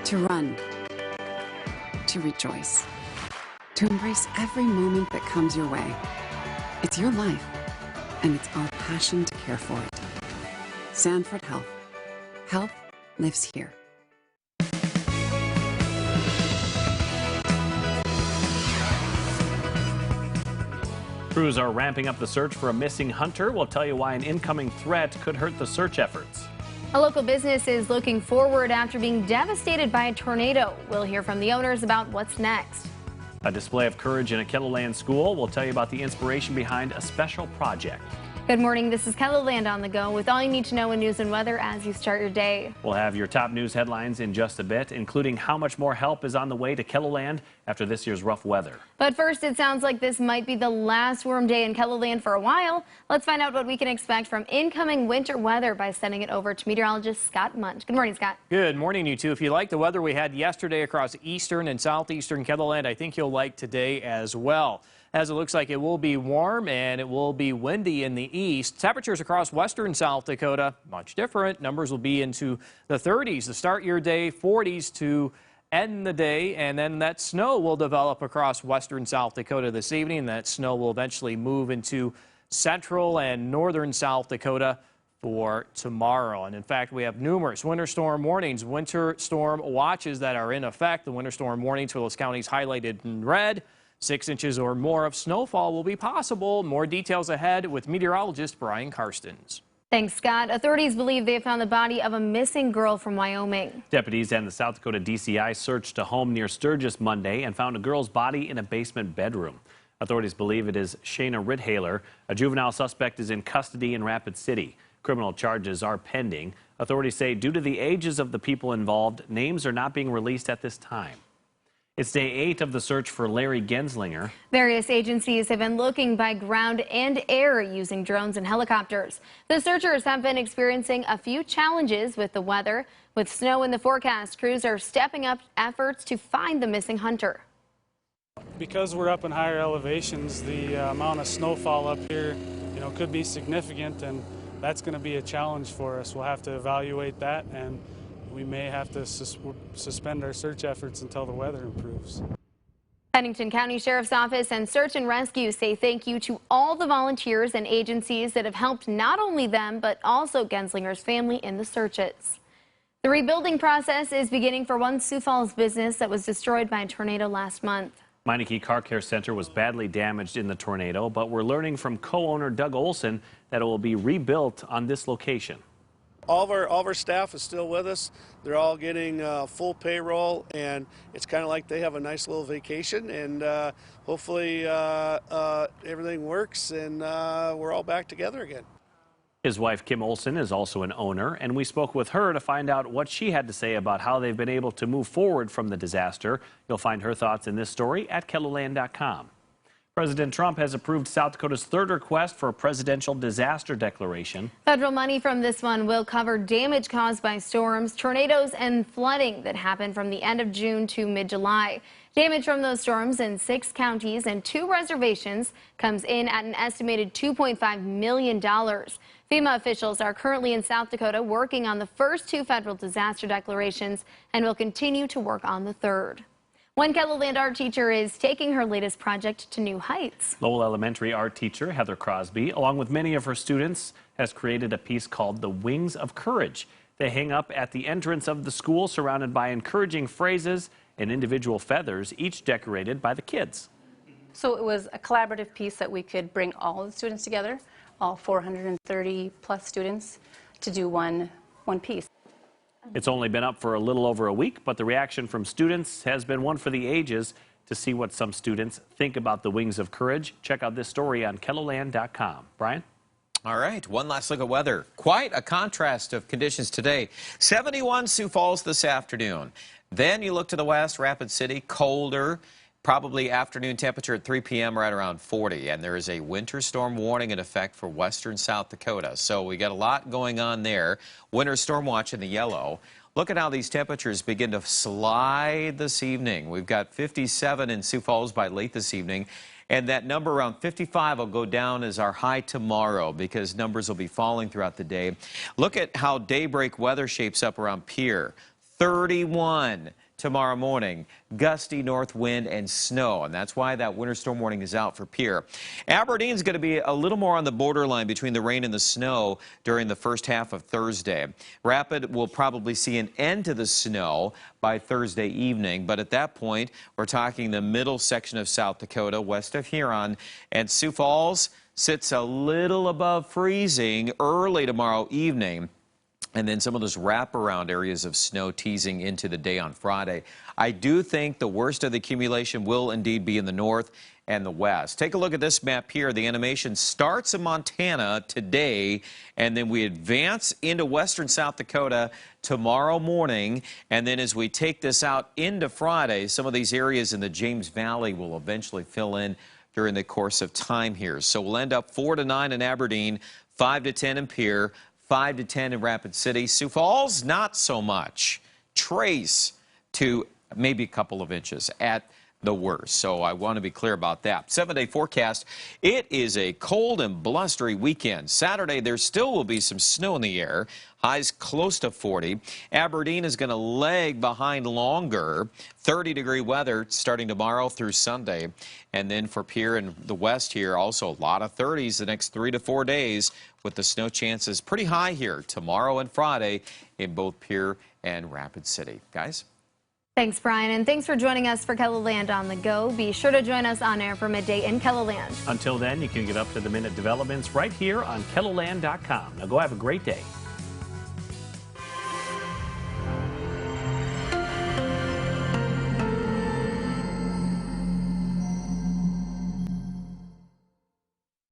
to run, to rejoice, to embrace every moment that comes your way. It's your life, and it's our passion to care for it. Sanford Health. Health lives here. Crews are ramping up the search for a missing hunter. We'll tell you why an incoming threat could hurt the search efforts. A local business is looking forward after being devastated by a tornado. We'll hear from the owners about what's next. A display of courage in a KELOLAND school. We'll tell you about the inspiration behind a special project. Good morning. This is KELOLAND on the go with all you need to know in news and weather as you start your day. We'll have your top news headlines in just a bit, including how much more help is on the way to KELOLAND after this year's rough weather. But first, it sounds like this might be the last warm day in KELOLAND for a while. Let's find out what we can expect from incoming winter weather by sending it over to meteorologist Scott Munch. Good morning, Scott. Good morning, you two. If you like the weather we had yesterday across eastern and southeastern KELOLAND, I think you'll like today as well, as it looks like it will be warm and it will be windy in the east. Temperatures across western South Dakota, much different. Numbers will be into the 30s to start your day, 40s to end the day, and then that snow will develop across western South Dakota this evening. That snow will eventually move into central and northern South Dakota for tomorrow. And in fact, we have numerous winter storm warnings, winter storm watches that are in effect. The winter storm warnings for those counties highlighted in red. 6 inches or more of snowfall will be possible. More details ahead with meteorologist Brian Karstens. Thanks, Scott. Authorities believe they have found the body of a missing girl from Wyoming. Deputies and the South Dakota DCI searched a home near Sturgis Monday and found a girl's body in a basement bedroom. Authorities believe it is Shayna Rithaler. A juvenile suspect is in custody in Rapid City. Criminal charges are pending. Authorities say due to the ages of the people involved, names are not being released at this time. It's day 8 of the search for Larry Genslinger. Various agencies have been looking by ground and air using drones and helicopters. The searchers have been experiencing a few challenges with the weather. With snow in the forecast, crews are stepping up efforts to find the missing hunter. Because we're up in higher elevations, the amount of snowfall up here, could be significant, and that's going to be a challenge for us. We'll have to evaluate that, and we may have to suspend our search efforts until the weather improves. Pennington County Sheriff's Office and Search and Rescue say thank you to all the volunteers and agencies that have helped not only them, but also Genslinger's family in the searches. The rebuilding process is beginning for one Sioux Falls business that was destroyed by a tornado last month. Meineke Car Care Center was badly damaged in the tornado, but we're learning from co-owner Doug Olson that it will be rebuilt on this location. All of our staff is still with us. They're all getting full payroll, and it's kind of like they have a nice little vacation, and hopefully everything works and we're all back together again. His wife Kim Olson is also an owner, and we spoke with her to find out what she had to say about how they've been able to move forward from the disaster. You'll find her thoughts in this story at KELOLAND.com. President Trump has approved South Dakota's third request for a presidential disaster declaration. Federal money from this one will cover damage caused by storms, tornadoes, and flooding that happened from the end of June to mid-July. Damage from those storms in 6 counties and 2 reservations comes in at an estimated $2.5 million. FEMA officials are currently in South Dakota working on the first 2 federal disaster declarations and will continue to work on the third. One KELOLAND art teacher is taking her latest project to new heights. Lowell Elementary art teacher Heather Crosby, along with many of her students, has created a piece called The Wings of Courage. They hang up at the entrance of the school, surrounded by encouraging phrases and individual feathers, each decorated by the kids. So it was a collaborative piece that we could bring all the students together, all 430 plus students, to do one piece. It's only been up for a little over a week, but the reaction from students has been one for the ages. To see what some students think about the Wings of Courage, check out this story on KELOLAND.com. Brian? All right, one last look at weather. Quite a contrast of conditions today. 71 Sioux Falls this afternoon. Then you look to the west, Rapid City, colder. Probably afternoon temperature at 3 p.m. right around 40, and there is a winter storm warning in effect for western South Dakota. So we got a lot going on there. Winter storm watch in the yellow. Look at how these temperatures begin to slide this evening. We've got 57 in Sioux Falls by late this evening, and that number around 55 will go down as our high tomorrow because numbers will be falling throughout the day. Look at how daybreak weather shapes up around Pierre. 31 tomorrow morning. Gusty north wind and snow, and that's why that winter storm warning is out for Pierre. Aberdeen's going to be a little more on the borderline between the rain and the snow during the first half of Thursday. Rapid will probably see an end to the snow by Thursday evening, but at that point, we're talking the middle section of South Dakota, west of Huron, and Sioux Falls sits a little above freezing early tomorrow evening. And then some of those wraparound areas of snow teasing into the day on Friday. I do think the worst of the accumulation will indeed be in the north and the west. Take a look at this map here. The animation starts in Montana today, and then we advance into western South Dakota tomorrow morning. And then as we take this out into Friday, some of these areas in the James Valley will eventually fill in during the course of time here. So we'll end up 4 to 9 in Aberdeen, 5 to 10 in Pierre, 5 to 10 in Rapid City. Sioux Falls, not so much. Trace to maybe a couple of inches at the worst. So I want to be clear about that. 7-day forecast. It is a cold and blustery weekend. Saturday, there still will be some snow in the air. Highs close to 40. Aberdeen is going to lag behind longer. 30-degree weather starting tomorrow through Sunday. And then for Pierre and the west here, also a lot of 30s the next 3 to 4 days, with the snow chances pretty high here tomorrow and Friday in both Pierre and Rapid City. Guys? Thanks, Brian, and thanks for joining us for KELOLAND on the Go. Be sure to join us on air for midday in KELOLAND. Until then, you can get up to the minute developments right here on KELOLAND.com. Now go have a great day.